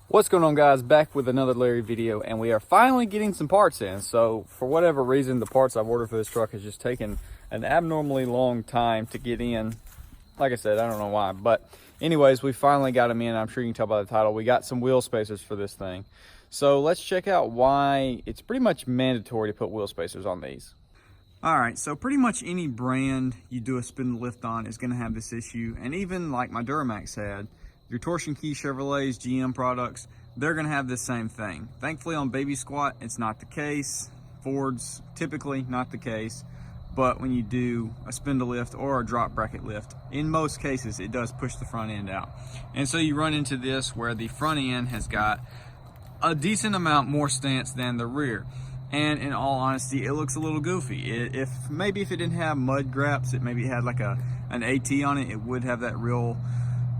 What's going on, guys? Back with another Larry video, and we are finally getting some parts in. So for whatever reason, the parts I've ordered for this truck has just taken an abnormally long time to get in. Like I said, I don't know why, but anyways, we finally got them in. I'm sure you can tell by the title. We got some wheel spacers for this thing. So let's check out why it's pretty much mandatory to put wheel spacers on these. All right, so pretty much any brand you do a spindle lift on is gonna have this issue. And even like my Duramax had, your Torsion Key Chevrolets, GM products, they're gonna have this same thing. Thankfully on Baby Squat, it's not the case. Fords, typically not the case. But when you do a spindle lift or a drop bracket lift, in most cases, it does push the front end out. And so you run into this where the front end has got a decent amount more stance than the rear. And in all honesty, it looks a little goofy. If it didn't have mud graps, it maybe had like an AT on it, it would have that real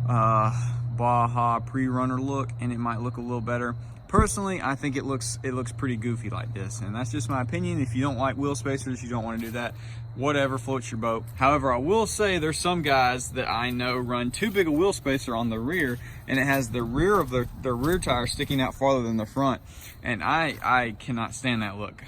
Baja pre-runner look, and it might look a little better. Personally, I think it looks pretty goofy like this, and that's just my opinion. If you don't like wheel spacers, you don't want to do that, whatever, floats your boat. However, I will say there's some guys that I know run too big a wheel spacer on the rear, and it has the rear of the rear tire sticking out farther than the front, and I cannot stand that look.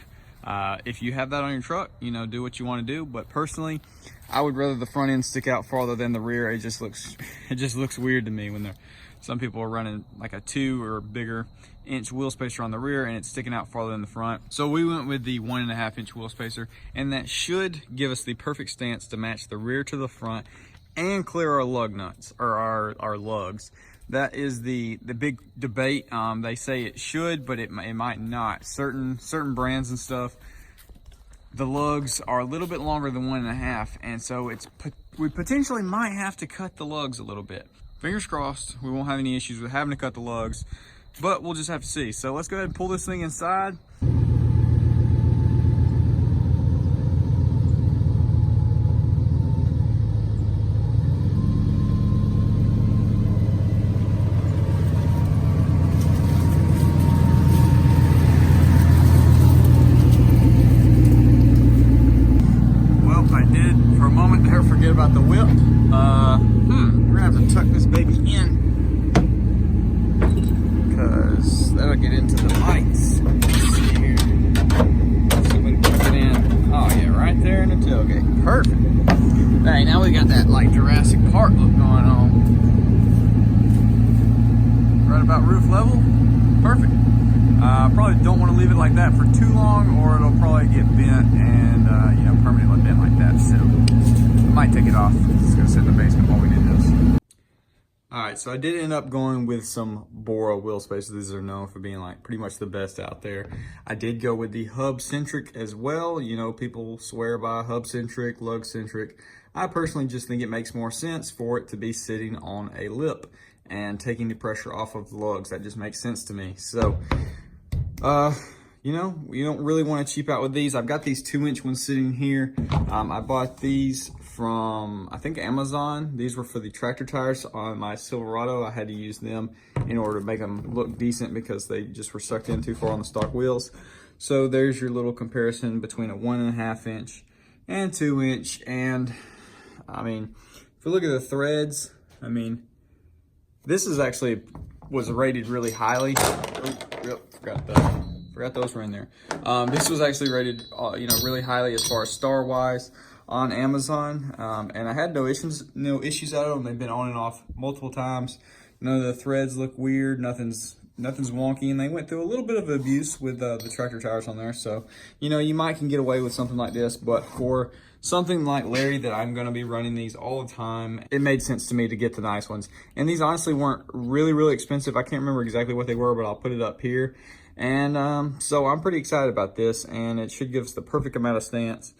If you have that on your truck, you know, do what you want to do, but personally, I would rather the front end stick out farther than the rear. It just looks weird to me when some people are running like a 2 or bigger inch wheel spacer on the rear and it's sticking out farther than the front. So we went with the 1.5 inch wheel spacer, and that should give us the perfect stance to match the rear to the front and clear our lug nuts, or our lugs. That is the big debate. They say it should, but it might not. Certain brands and stuff, the lugs are a little bit longer than 1.5, and so we potentially might have to cut the lugs a little bit. Fingers crossed we won't have any issues with having to cut the lugs, but we'll just have to see. So let's go ahead and pull this thing inside. Forget about the whip. We're gonna have to tuck this baby in because that'll get into the lights. Let's see here. Let's see if we can tuck it in. Oh yeah, right there in the tailgate. Perfect. Hey, now we got that like Jurassic Park look going on. Right about roof level. Perfect. Probably don't want to leave it like that for too long, or it'll probably get bent and permanently bent like that. So I might take it off. It's gonna sit in the basement while we do this. All right, so I did end up going with some Bora wheel spacers. These are known for being like pretty much the best out there. I did go with the hub centric as well. You know, people swear by hub centric, lug centric. I personally just think it makes more sense for it to be sitting on a lip and taking the pressure off of the lugs. That just makes sense to me. So, you know, you don't really want to cheap out with these. I've got these 2-inch ones sitting here. I bought these from, I think, Amazon. These were for the tractor tires on my Silverado. I had to use them in order to make them look decent because they just were sucked in too far on the stock wheels. So there's your little comparison between a 1.5 inch and 2-inch. And I mean, if you look at the threads, I mean, this is actually was rated really highly. Oh, forgot those were in there. This was actually rated, really highly as far as star-wise on Amazon, and I had no issues out of them. They've been on and off multiple times. None of the threads look weird. Nothing's wonky, and they went through a little bit of abuse with the tractor tires on there. So, you know, you might can get away with something like this, but for something like Larry that I'm going to be running these all the time, it made sense to me to get the nice ones. And these honestly weren't really expensive. I can't remember exactly what they were, but I'll put it up here. And so I'm pretty excited about this, and it should give us the perfect amount of stance.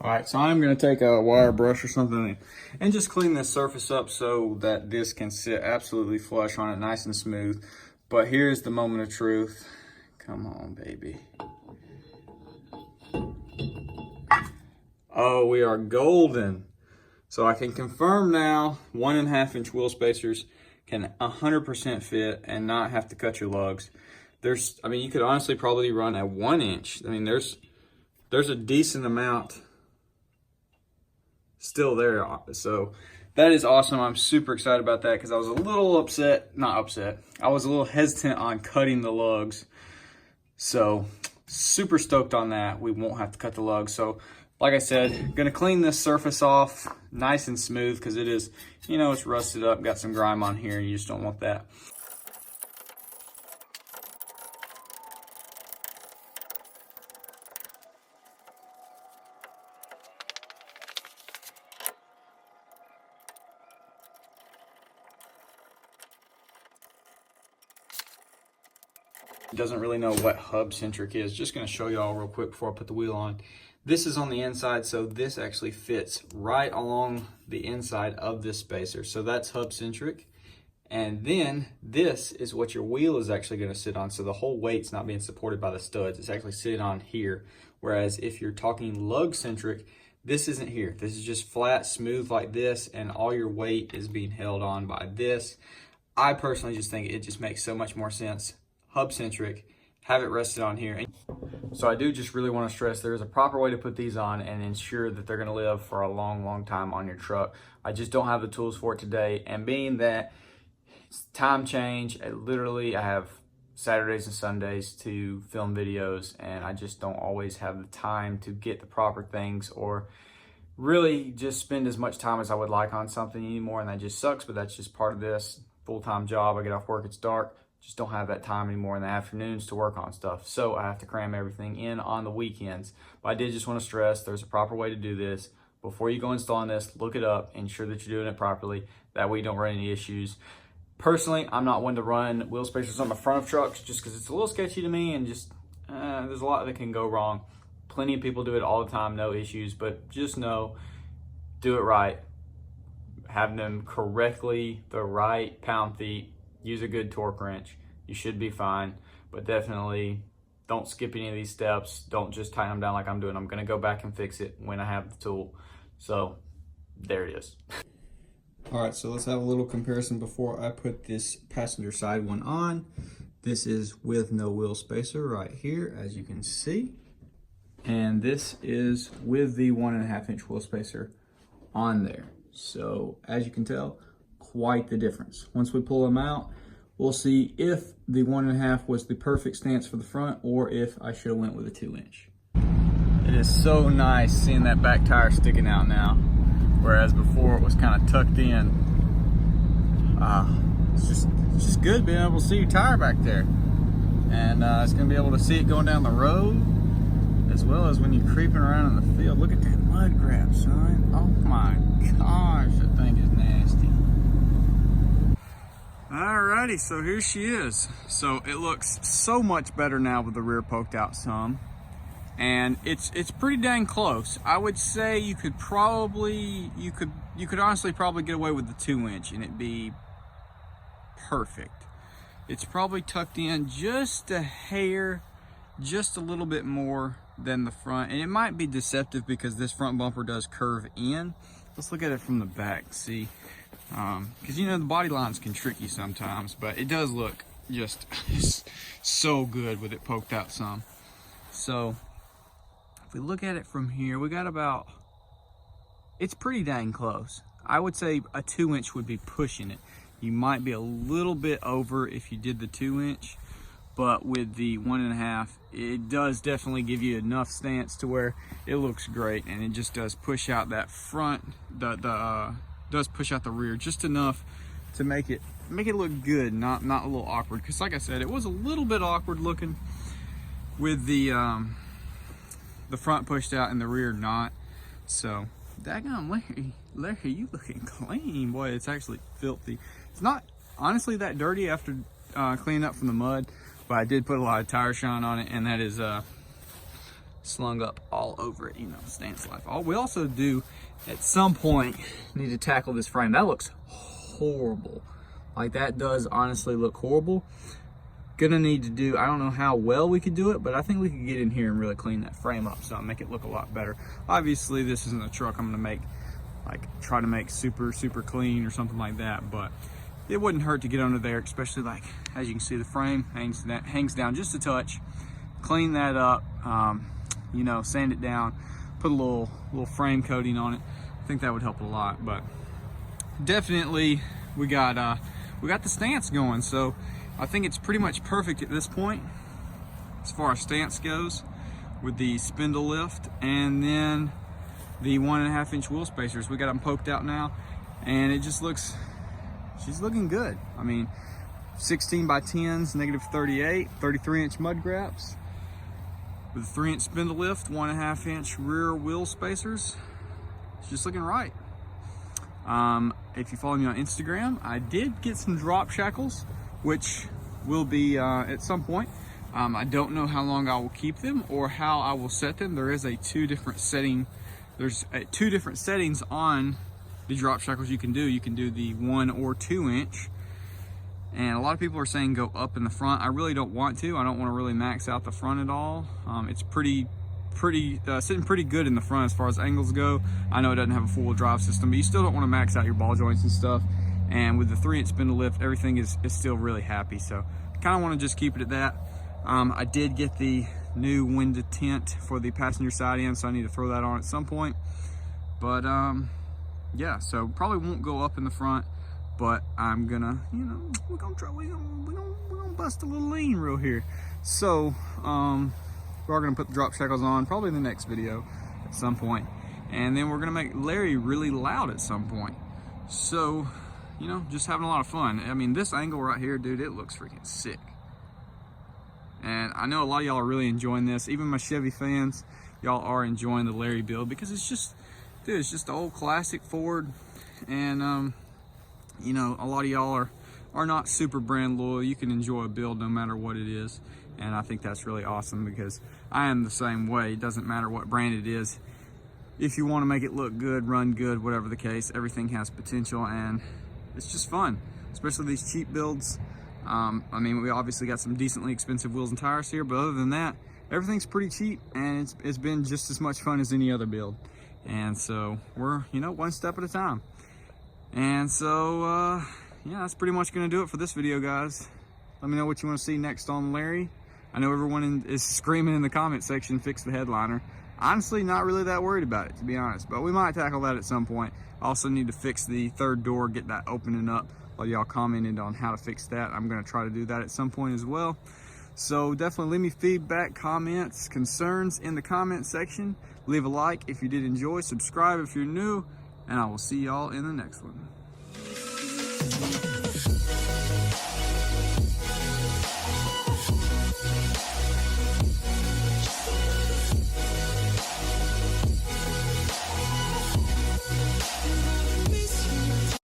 All right, so I'm going to take a wire brush or something and just clean this surface up so that this can sit absolutely flush on it, nice and smooth. But here's the moment of truth. Come on, baby. Oh, we are golden. So I can confirm now 1.5 inch wheel spacers can 100% fit and not have to cut your lugs. You could honestly probably run a 1 inch. I mean, there's a decent amount still there. So That is awesome. I'm super excited about that because I was a little I was a little hesitant on cutting the lugs. So super stoked on that. We won't have to cut the lugs. So like I said, gonna clean this surface off nice and smooth because it is, you know, it's rusted up, got some grime on here, and you just don't want that. Doesn't really know what hub centric is. Just going to show y'all real quick before I put the wheel on. This is on the inside, so this actually fits right along the inside of this spacer. So that's hub centric. And then this is what your wheel is actually going to sit on. So the whole weight's not being supported by the studs. It's actually sitting on here. Whereas if you're talking lug centric, this isn't here. This is just flat, smooth like this, and all your weight is being held on by this. I personally just think it just makes so much more sense. Hub centric, have it rested on here. So I do just really want to stress there is a proper way to put these on and ensure that they're going to live for a long time on your truck. I just don't have the tools for it today, and being that it's time change, I have Saturdays and Sundays to film videos, and I just don't always have the time to get the proper things or really just spend as much time as I would like on something anymore, and that just sucks, but that's just part of this full-time job. I get off work, it's dark. Just don't have that time anymore in the afternoons to work on stuff. So I have to cram everything in on the weekends. But I did just want to stress there's a proper way to do this. Before you go installing this, look it up, ensure that you're doing it properly. That way you don't run any issues. Personally, I'm not one to run wheel spacers on the front of trucks just because it's a little sketchy to me, and just there's a lot that can go wrong. Plenty of people do it all the time, no issues, but just know, do it right. Have them correctly, the right pound-feet. Use a good torque wrench. You should be fine, but definitely don't skip any of these steps. Don't just tighten them down like I'm doing. I'm gonna go back and fix it when I have the tool. So there it is. All right, so let's have a little comparison before I put this passenger side one on. This is with no wheel spacer right here, as you can see. And this is with the 1.5 inch wheel spacer on there. So as you can tell, quite the difference. Once we pull them out, we'll see if the 1.5 was the perfect stance for the front or if I should have went with a 2 inch. It is so nice seeing that back tire sticking out now, whereas before it was kind of tucked in. It's just good being able to see your tire back there. And it's gonna be able to see it going down the road as well as when you're creeping around in the field. Look at that mud grab, son. Oh my gosh, that thing is nasty. Alrighty, so here she is. So it looks so much better now with the rear poked out some, and it's pretty dang close. I would say you could honestly probably get away with the 2 inch and it'd be perfect. It's probably tucked in just a hair, just a little bit more than the front, and it might be deceptive because this front bumper does curve in. Let's look at it from the back, see. Because you know the body lines can trick you sometimes, but it does look just so good with it poked out some. So if we look at it from here, we got about, it's pretty dang close. I would say a 2 inch would be pushing it. You might be a little bit over if you did the 2 inch, but with the 1.5, it does definitely give you enough stance to where it looks great, and it just does push out that front, does push out the rear just enough to make it look good, not a little awkward. Because like I said, it was a little bit awkward looking with the front pushed out and the rear not. So daggone Larry, you looking clean, boy. It's actually filthy. It's not honestly that dirty after cleaning up from the mud, but I did put a lot of tire shine on it, and that is slung up all over it, you know, stance life. We also do at some point need to tackle this frame. That looks horrible. Like, that does honestly look horrible. Gonna need to do, I don't know how well we could do it, but I think we could get in here and really clean that frame up some, make it look a lot better. Obviously this isn't a truck I'm gonna make, like try to make super clean or something like that, but it wouldn't hurt to get under there, especially like, as you can see, the frame hangs down just a touch. Clean that up, you know, sand it down, put a little frame coating on it. I think that would help a lot. But definitely we got the stance going. So I think it's pretty much perfect at this point as far as stance goes, with the spindle lift and then the 1.5 inch wheel spacers. We got them poked out now, and it just looks, she's looking good. I mean, 16 by 10s, negative 38, 33 inch mud graps with a 3 inch spindle lift, 1.5 inch rear wheel spacers. It's just looking right. If you follow me on Instagram, I did get some drop shackles, which will be at some point. I don't know how long I will keep them or how I will set them. There is a two different settings on the drop shackles you can do. You can do the 1 or 2 inch. And a lot of people are saying go up in the front. I really don't want to. I don't want to really max out the front at all. It's sitting pretty good in the front as far as angles go. I know it doesn't have a full drive system, but you still don't want to max out your ball joints and stuff. And with the 3 inch spindle lift, everything is still really happy. So I kind of want to just keep it at that. I did get the new window tint for the passenger side end, so I need to throw that on at some point. But yeah, so probably won't go up in the front, but I'm gonna, you know, we're gonna bust a little lean real here. So we are gonna put the drop shackles on probably in the next video at some point, and then we're gonna make Larry really loud at some point. So, you know, just having a lot of fun. I mean, this angle right here, dude, it looks freaking sick. And I know a lot of y'all are really enjoying this. Even my Chevy fans, y'all are enjoying the Larry build, because it's just, dude, it's just the old classic Ford. And you know, a lot of y'all are not super brand loyal. You can enjoy a build no matter what it is, and I think that's really awesome, because I am the same way. It doesn't matter what brand it is. If you want to make it look good, run good, whatever the case, everything has potential, and it's just fun, especially these cheap builds. I mean, we obviously got some decently expensive wheels and tires here, but other than that, everything's pretty cheap, and it's been just as much fun as any other build. And so we're, you know, one step at a time. And so yeah, that's pretty much gonna do it for this video, guys. Let me know what you want to see next on Larry. I know everyone is screaming in the comment section, fix the headliner. Honestly, not really that worried about it, to be honest, but we might tackle that at some point. Also need to fix the third door, get that opening up. A lot of y'all commented on how to fix that. I'm gonna try to do that at some point as well. So definitely leave me feedback, comments, concerns in the comment section. Leave a like if you did enjoy, subscribe if you're new, and I will see y'all in the next one.